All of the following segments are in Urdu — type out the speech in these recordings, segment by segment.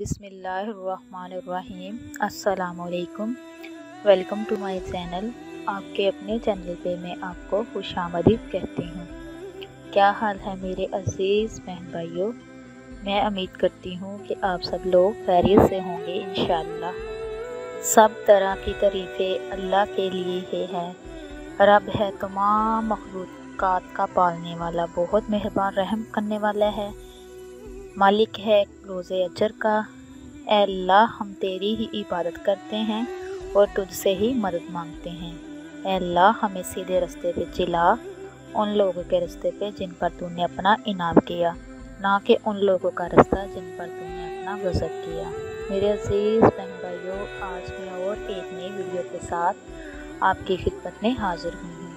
بسم اللہ الرحمن الرحیم۔ السلام علیکم، ویلکم ٹو مائی چینل۔ آپ کے اپنے چینل پہ میں آپ کو خوش آمدید کہتی ہوں۔ کیا حال ہے میرے عزیز بہن بھائیوں؟ میں امید کرتی ہوں کہ آپ سب لوگ خیریت سے ہوں گے انشاءاللہ۔ سب طرح کی تعریفیں اللہ کے لیے ہی ہے۔ رب ہے تمام مخلوقات کا پالنے والا، بہت مہربان رحم کرنے والا ہے، مالک ہے روز اجر کا۔ اے اللہ، ہم تیری ہی عبادت کرتے ہیں اور تجھ سے ہی مدد مانگتے ہیں۔ اے اللہ، ہمیں سیدھے راستے پہ چلا، ان لوگوں کے راستے پہ جن پر تو نے اپنا انعام کیا، نہ کہ ان لوگوں کا راستہ جن پر تو نے اپنا غضب کیا۔ میرے عزیز بہن بھائیوں، آج میں اور ایک نئی ویڈیو کے ساتھ آپ کی خدمت میں حاضر ہوئی ہوں۔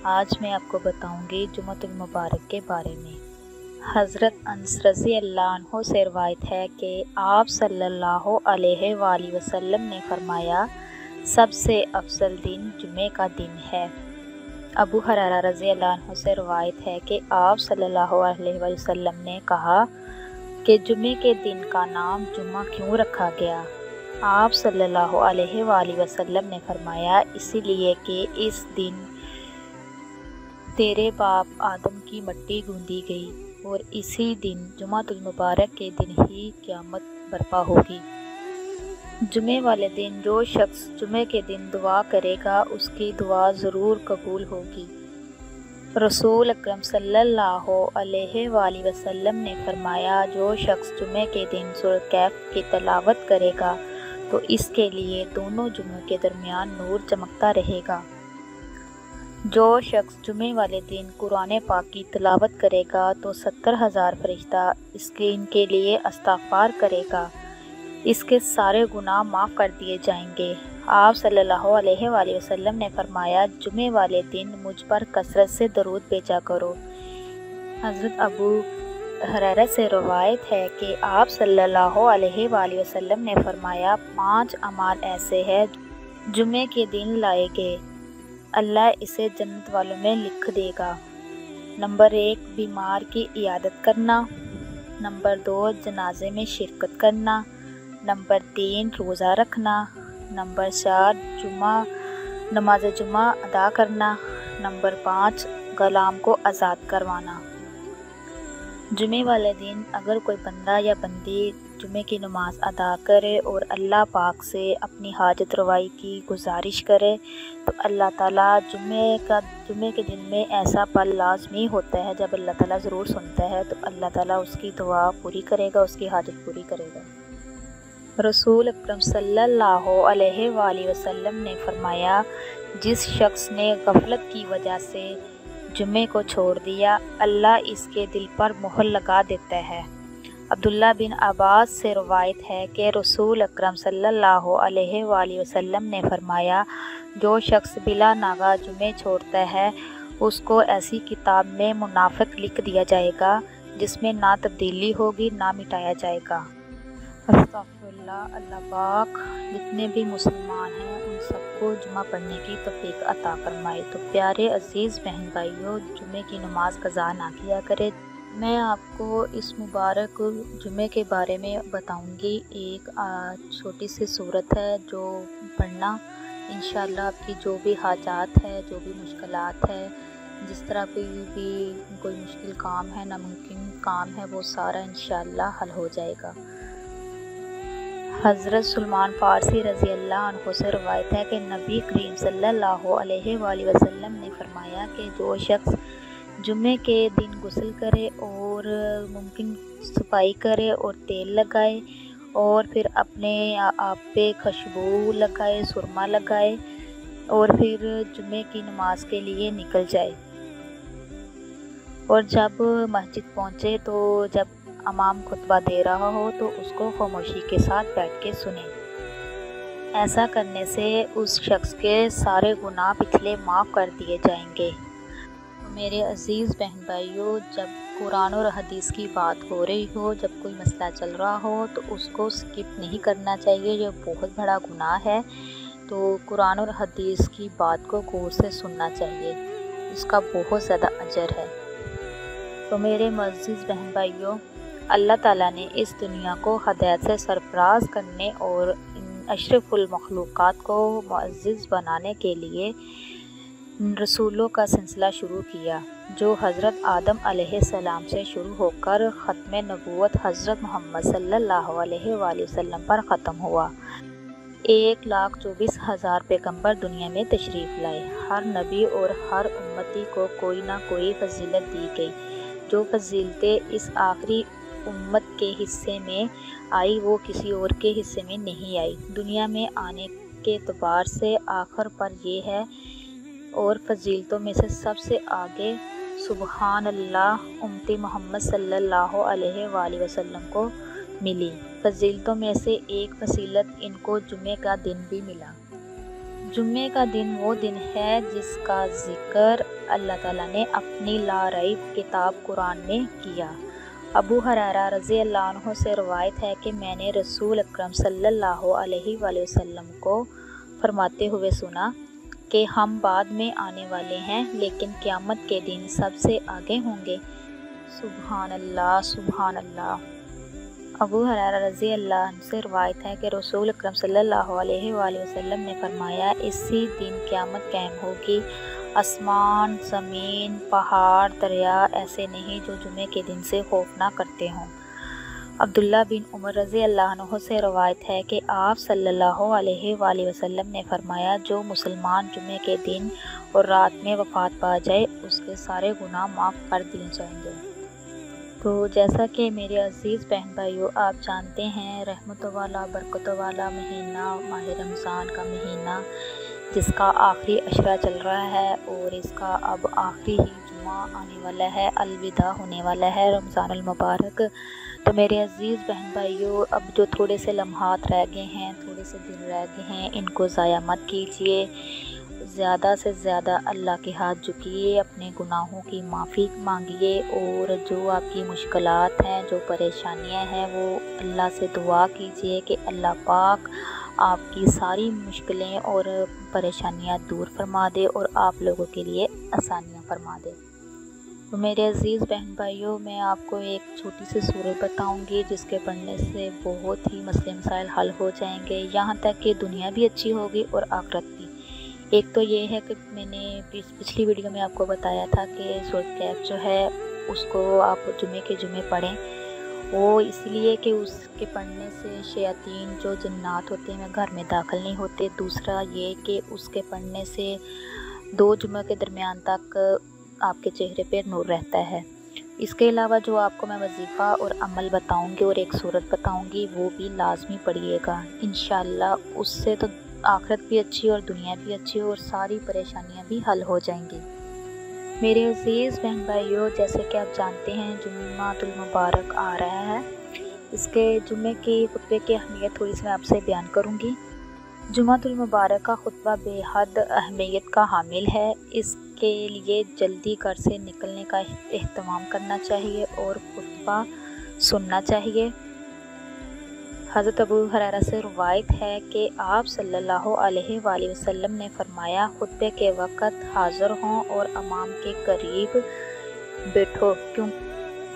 آج میں آپ کو بتاؤں گی جمعۃ المبارک کے بارے میں۔ حضرت انس رضی اللہ عنہ سے روایت ہے کہ آپ صلی اللہ علیہ وآلہ وسلم نے فرمایا، سب سے افضل دن جمعے کا دن ہے۔ ابو ہریرہ رضی اللہ عنہ سے روایت ہے کہ آپ صلی اللہ علیہ وآلہ وسلم نے کہا کہ جمعے کے دن کا نام جمعہ کیوں رکھا گیا؟ آپ صلی اللہ علیہ وآلہ وسلم نے فرمایا، اسی لیے کہ اس دن تیرے باپ آدم کی مٹی گوندی گئی اور اسی دن جمعۃ المبارک کے دن ہی قیامت برپا ہوگی۔ جمعے والے دن جو شخص جمعے کے دن دعا کرے گا، اس کی دعا ضرور قبول ہوگی۔ رسول اکرم صلی اللہ علیہ وآلہ وسلم نے فرمایا، جو شخص جمعے کے دن سورۃ کہف کی تلاوت کرے گا تو اس کے لیے دونوں جمعوں کے درمیان نور چمکتا رہے گا۔ جو شخص جمعے والے دن قرآن پاک کی تلاوت کرے گا تو 70,000 فرشتہ ان کے لیے استغفار کرے گا، اس کے سارے گناہ معاف کر دیے جائیں گے۔ آپ صلی اللہ علیہ وآلہ وسلم نے فرمایا، جمعے والے دن مجھ پر کثرت سے درود بھیجا کرو۔ حضرت ابو ہریرہ سے روایت ہے کہ آپ صلی اللہ علیہ وآلہ وسلم نے فرمایا، 5 اعمال ایسے ہیں جمعے کے دن لائے گئے، اللہ اسے جنت والوں میں لکھ دے گا۔ نمبر 1، بیمار کی عیادت کرنا۔ نمبر 2، جنازے میں شرکت کرنا۔ نمبر 3، روزہ رکھنا۔ نمبر 4، نماز جمعہ ادا کرنا۔ نمبر 5، غلام کو آزاد کروانا۔ جمعے والے دن اگر کوئی بندہ یا بندی جمعے کی نماز ادا کرے اور اللہ پاک سے اپنی حاجت روائی کی گزارش کرے تو اللہ تعالیٰ جمعے کے دن میں ایسا پل لازمی ہوتا ہے جب اللہ تعالیٰ ضرور سنتا ہے، تو اللہ تعالیٰ اس کی دعا پوری کرے گا، اس کی حاجت پوری کرے گا۔ رسول اکرم صلی اللہ علیہ وآلہ وسلم نے فرمایا، جس شخص نے غفلت کی وجہ سے جمعے کو چھوڑ دیا، اللہ اس کے دل پر مہر لگا دیتا ہے۔ عبداللہ بن عباس سے روایت ہے کہ رسول اکرم صلی اللہ علیہ وآلہ وسلم نے فرمایا، جو شخص بلا ناغہ جمعے چھوڑتا ہے، اس کو ایسی کتاب میں منافق لکھ دیا جائے گا جس میں نہ تبدیلی ہوگی نہ مٹایا جائے گا۔ استغفر اللہ۔ اللہ پاک جتنے بھی مسلمان ہیں ان سب کو جمعہ پڑھنے کی توفیق عطا فرمائے۔ تو پیارے عزیز بہن بھائیوں، جمعے کی نماز قضا نہ کیا کرے۔ میں آپ کو اس مبارک جمعے کے بارے میں بتاؤں گی۔ ایک چھوٹی سی سورت ہے جو پڑھنا انشاءاللہ آپ کی جو بھی حاجات ہے، جو بھی مشکلات ہے، جس طرح کوئی مشکل کام ہے، ناممکن کام ہے، وہ سارا انشاءاللہ حل ہو جائے گا۔ حضرت سلمان فارسی رضی اللہ عنہ سے روایت ہے کہ نبی کریم صلی اللہ علیہ وآلہ وسلم نے فرمایا کہ جو شخص جمعے کے دن غسل کرے اور ممکن صفائی کرے اور تیل لگائے اور پھر اپنے آپ پہ خوشبو لگائے، سرما لگائے اور پھر جمعے کی نماز کے لیے نکل جائے، اور جب مسجد پہنچے تو جب امام خطبہ دے رہا ہو تو اس کو خاموشی کے ساتھ بیٹھ کے سنیں۔ ایسا کرنے سے اس شخص کے سارے گناہ پچھلے معاف کر دیے جائیں گے۔ میرے عزیز بہن بھائیوں، جب قرآن اور حدیث کی بات ہو رہی ہو، جب کوئی مسئلہ چل رہا ہو تو اس کو سکپ نہیں کرنا چاہیے، یہ بہت بڑا گناہ ہے۔ تو قرآن اور حدیث کی بات کو غور سے سننا چاہیے، اس کا بہت زیادہ اجر ہے۔ تو میرے معزز بہن بھائیوں، اللہ تعالیٰ نے اس دنیا کو ہدایت سے سرفراز کرنے اور اشرف المخلوقات کو معزز بنانے کے لیے رسولوں کا سلسلہ شروع کیا، جو حضرت آدم علیہ السلام سے شروع ہو کر ختم نبوت حضرت محمد صلی اللہ علیہ وآلہ وسلم پر ختم ہوا۔ 1,24,000 پیغمبر دنیا میں تشریف لائے۔ ہر نبی اور ہر امتی کو کوئی نہ کوئی فضیلت دی گئی۔ جو فضیلتیں اس آخری امت کے حصے میں آئی وہ کسی اور کے حصے میں نہیں آئی۔ دنیا میں آنے کے اعتبار سے آخر پر یہ ہے، اور فضیلتوں میں سے سب سے آگے سبحان اللہ امتی محمد صلی اللہ علیہ وآلہ وسلم کو ملی۔ فضیلتوں میں سے ایک فضیلت ان کو جمعے کا دن بھی ملا۔ جمعے کا دن وہ دن ہے جس کا ذکر اللہ تعالیٰ نے اپنی لا ریب کتاب قرآن میں کیا۔ ابو ہریرہ رضی اللہ عنہ سے روایت ہے کہ میں نے رسول اکرم صلی اللہ علیہ وآلہ وسلم کو فرماتے ہوئے سنا کہ ہم بعد میں آنے والے ہیں لیکن قیامت کے دن سب سے آگے ہوں گے۔ سبحان اللہ، سبحان اللہ۔ ابو ہریرہ رضی اللہ عنہ سے روایت ہے کہ رسول اکرم صلی اللہ علیہ وآلہ وسلم نے فرمایا، اسی دن قیامت قائم ہوگی۔ آسمان، زمین، پہاڑ، دریا ایسے نہیں جو جمعے کے دن سے خوف نہ کرتے ہوں۔ عبداللہ بن عمر رضی اللہ عنہ سے روایت ہے کہ آپ صلی اللہ علیہ وآلہ وسلم نے فرمایا، جو مسلمان جمعے کے دن اور رات میں وفات پا جائے اس کے سارے گناہ معاف کر دیے جائیں گے۔ تو جیسا کہ میرے عزیز بہن بھائیو آپ جانتے ہیں، رحمت والا برکت والا مہینہ ماہ رمضان کا مہینہ جس کا آخری عشرہ چل رہا ہے اور اس کا اب آخری ہی جمعہ آنے والا ہے، الوداع ہونے والا ہے رمضان المبارک۔ تو میرے عزیز بہن بھائیو اب جو تھوڑے سے لمحات رہ گئے ہیں، تھوڑے سے دن رہ گئے ہیں، ان کو ضائع مت کیجیے۔ زیادہ سے زیادہ اللہ کے ہاتھ جھکیے، اپنے گناہوں کی معافی مانگیے، اور جو آپ کی مشکلات ہیں، جو پریشانیاں ہیں، وہ اللہ سے دعا کیجیے کہ اللہ پاک آپ کی ساری مشکلیں اور پریشانیاں دور فرما دے اور آپ لوگوں کے لیے آسانیاں فرما دے۔ تو میرے عزیز بہن بھائیوں میں آپ کو ایک چھوٹی سی سورت بتاؤں گی جس کے پڑھنے سے بہت ہی مسئلے مسائل حل ہو جائیں گے، یہاں تک کہ دنیا بھی اچھی ہوگی اور آخرت بھی۔ ایک تو یہ ہے کہ میں نے پچھلی ویڈیو میں آپ کو بتایا تھا کہ سورۃ کہف جو ہے اس کو آپ جمعے کے جمعے پڑھیں، وہ اس لیے کہ اس کے پڑھنے سے شیاطین جو جنات ہوتے ہیں گھر میں داخل نہیں ہوتے۔ دوسرا یہ کہ اس کے پڑھنے سے 2 جمعہ کے درمیان تک آپ کے چہرے پہ نور رہتا ہے۔ اس کے علاوہ جو آپ کو میں وظیفہ اور عمل بتاؤں گی اور ایک سورت بتاؤں گی وہ بھی لازمی پڑھیے گا انشاءاللہ، اس سے تو آخرت بھی اچھی اور دنیا بھی اچھی اور ساری پریشانیاں بھی حل ہو جائیں گی۔ میرے عزیز بہن بھائیوں جیسے کہ آپ جانتے ہیں جمعہ المبارک آ رہا ہے، اس کے جمعے کی خطبے کی اہمیت تھوڑی سی میں آپ سے بیان کروں گی۔ جمعہ المبارک کا خطبہ بے حد اہمیت کا حامل ہے، اس کے لیے جلدی گھر سے نکلنے کا اہتمام کرنا چاہیے اور خطبہ سننا چاہیے۔ حضرت ابو ہریرہ سے روایت ہے کہ آپ صلی اللہ علیہ وآلہ وسلم نے فرمایا، خطبے کے وقت حاضر ہوں اور امام کے قریب بیٹھو، کیوں؟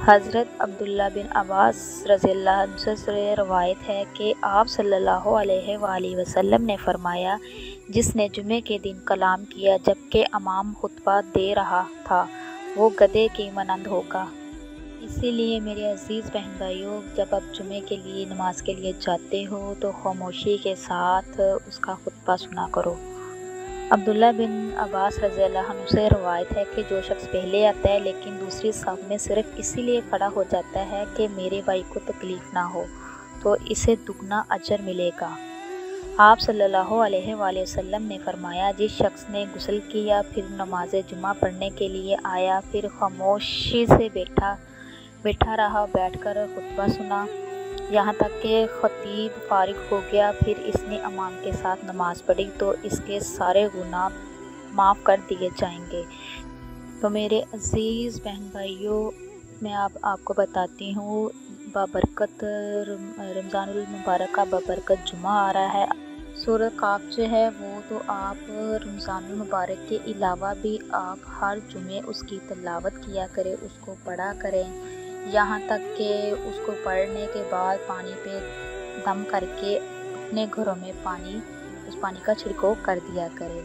حضرت عبداللہ بن عباس رضی اللہ عنہ سے روایت ہے کہ آپ صلی اللہ علیہ وآلہ وسلم نے فرمایا، جس نے جمعے کے دن کلام کیا جبکہ امام خطبہ دے رہا تھا وہ گدھے کی مانند ہوگا۔ اسی لیے میرے عزیز بہن بھائیوں جب آپ جمعے کے لیے نماز کے لیے جاتے ہو تو خاموشی کے ساتھ اس کا خطبہ سنا کرو۔ عبداللہ بن عباس رضی اللہ عنہ سے روایت ہے کہ جو شخص پہلے آتا ہے لیکن دوسری صف میں صرف اسی لیے کھڑا ہو جاتا ہے کہ میرے بھائی کو تکلیف نہ ہو تو اسے دگنا اجر ملے گا۔ آپ صلی اللہ علیہ وآلہ وسلم نے فرمایا، جس شخص نے غسل کیا پھر نماز جمعہ پڑھنے کے لیے آیا، پھر خاموشی سے بیٹھا رہا، بیٹھ کر خطبہ سنا یہاں تک کہ خطیب فارغ ہو گیا، پھر اس نے امام کے ساتھ نماز پڑھی تو اس کے سارے گناہ معاف کر دیے جائیں گے۔ تو میرے عزیز بہن بھائیوں میں آپ کو بتاتی ہوں بابرکت رمضان المبارک کا بابرکت جمعہ آ رہا ہے۔ سورۃ کہف جو ہے وہ تو آپ رمضان المبارک کے علاوہ بھی آپ ہر جمعے اس کی تلاوت کیا کریں، اس کو پڑھا کریں، یہاں تک کہ اس کو پڑھنے کے بعد پانی پہ دم کر کے اپنے گھروں میں اس پانی کا چھڑکاؤ کر دیا کرے۔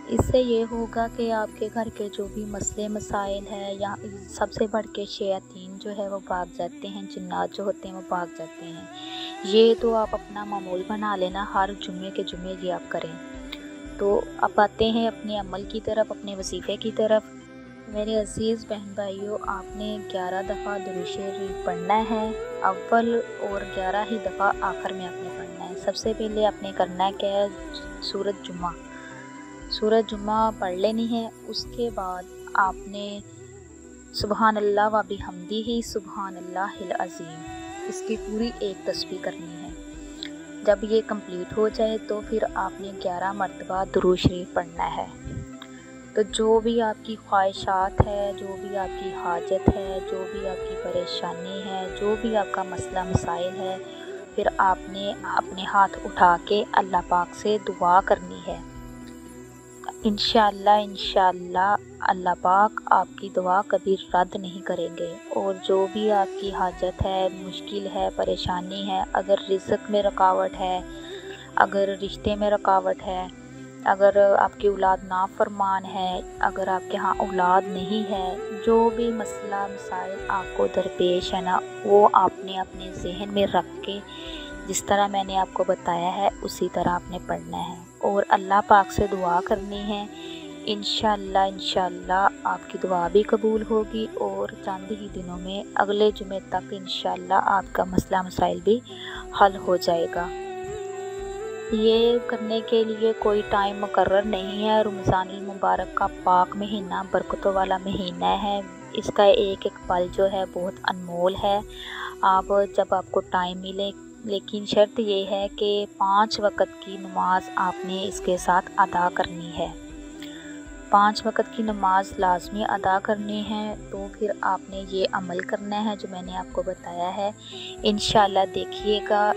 اس سے یہ ہوگا کہ آپ کے گھر کے جو بھی مسئلے مسائل ہیں یا سب سے بڑھ کے شیاطین جو ہے وہ بھاگ جاتے ہیں، جنات جو ہوتے ہیں وہ بھاگ جاتے ہیں۔ یہ تو آپ اپنا معمول بنا لینا، ہر جمعے کے جمعے یہ آپ کریں۔ تو اب آتے ہیں اپنے عمل کی طرف، اپنے وظیفے کی طرف۔ میرے عزیز بہن بھائیوں، آپ نے 11 دفعہ درود شریف پڑھنا ہے، اول اور 11 ہی دفعہ آخر میں آپ نے پڑھنا ہے۔ سب سے پہلے آپ نے کرنا ہے کہ سورۃ جمعہ پڑھ لینی ہے۔ اس کے بعد آپ نے سبحان اللہ و بحمدہ سبحان اللہ العظیم، اس کی پوری ایک تسبیح کرنی ہے۔ جب یہ کمپلیٹ ہو جائے تو پھر آپ نے 11 مرتبہ درود شریف پڑھنا ہے۔ تو جو بھی آپ کی خواہشات ہے، جو بھی آپ کی حاجت ہے، جو بھی آپ کی پریشانی ہے، جو بھی آپ کا مسئلہ مسائل ہے، پھر آپ نے اپنے ہاتھ اٹھا کے اللہ پاک سے دعا کرنی ہے۔ انشاءاللہ اللہ پاک آپ کی دعا کبھی رد نہیں کریں گے۔ اور جو بھی آپ کی حاجت ہے، مشکل ہے، پریشانی ہے، اگر رزق میں رکاوٹ ہے، اگر رشتے میں رکاوٹ ہے، اگر آپ کی اولاد نافرمان ہے، اگر آپ کے ہاں اولاد نہیں ہے، جو بھی مسئلہ مسائل آپ کو درپیش ہے نا، وہ آپ نے اپنے ذہن میں رکھ کے جس طرح میں نے آپ کو بتایا ہے اسی طرح آپ نے پڑھنا ہے اور اللہ پاک سے دعا کرنی ہے۔ انشاءاللہ آپ کی دعا بھی قبول ہوگی اور چند ہی دنوں میں اگلے جمعے تک انشاءاللہ آپ کا مسئلہ مسائل بھی حل ہو جائے گا۔ یہ کرنے کے لیے کوئی ٹائم مقرر نہیں ہے۔ رمضان المبارک کا پاک مہینہ برکتوں والا مہینہ ہے، اس کا ایک ایک پل جو ہے بہت انمول ہے۔ آپ جب آپ کو ٹائم ملے، لیکن شرط یہ ہے کہ 5 وقت کی نماز آپ نے اس کے ساتھ ادا کرنی ہے۔ 5 وقت کی نماز لازمی ادا کرنی ہے، تو پھر آپ نے یہ عمل کرنا ہے جو میں نے آپ کو بتایا ہے۔ انشاءاللہ دیکھیے گا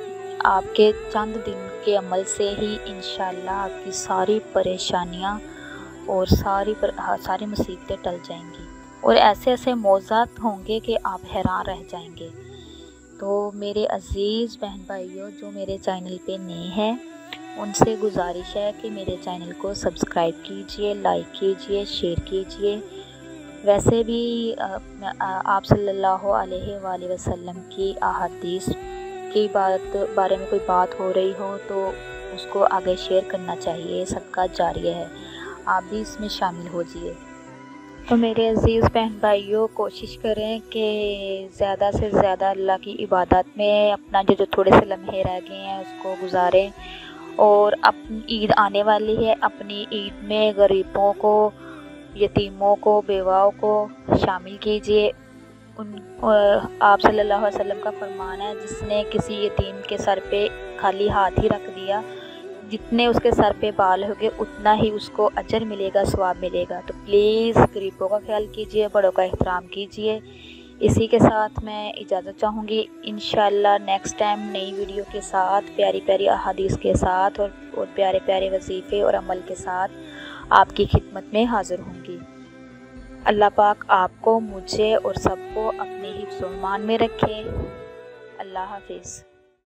آپ کے چند دن کے عمل سے ہی انشاءاللہ آپ کی ساری پریشانیاں اور ساری مصیبتیں ٹل جائیں گی اور ایسے ایسے موضوعات ہوں گے کہ آپ حیران رہ جائیں گے۔ تو میرے عزیز بہن بھائیوں جو میرے چینل پہ نئے ہیں، ان سے گزارش ہے کہ میرے چینل کو سبسکرائب کیجئے، لائک کیجئے، شیئر کیجئے۔ ویسے بھی آپ صلی اللہ علیہ وآلہ وسلم کی احادیث کی بارے میں کوئی بات ہو رہی ہو تو اس کو آگے شیئر کرنا چاہیے، صدقہ جاریہ ہے، آپ بھی اس میں شامل ہو جائیے۔ تو میرے عزیز بہن بھائیوں کوشش کریں کہ زیادہ سے زیادہ اللہ کی عبادت میں اپنا جو تھوڑے سے لمحے رہ گئے ہیں اس کو گزاریں، اور اپنی عید آنے والی ہے، اپنی عید میں غریبوں کو، یتیموں کو، بیواؤں کو شامل کیجیے۔ آپ صلی اللہ علیہ وسلم کا فرمان ہے، جس نے کسی یتیم کے سر پہ خالی ہاتھ ہی رکھ دیا، جتنے اس کے سر پہ بال ہوگے اتنا ہی اس کو اجر ملے گا، ثواب ملے گا۔ تو پلیز غریبوں کا خیال کیجیے، بڑوں کا احترام کیجیے۔ اسی کے ساتھ میں اجازت چاہوں گی، انشاءاللہ نیکسٹ ٹائم نئی ویڈیو کے ساتھ، پیاری پیاری احادیث کے ساتھ اور پیارے پیارے وظیفے اور عمل کے ساتھ آپ کی خدمت میں حاضر ہوں گی۔ اللہ پاک آپ کو، مجھے اور سب کو اپنے حفظ و ایمان میں رکھے۔ اللہ حافظ۔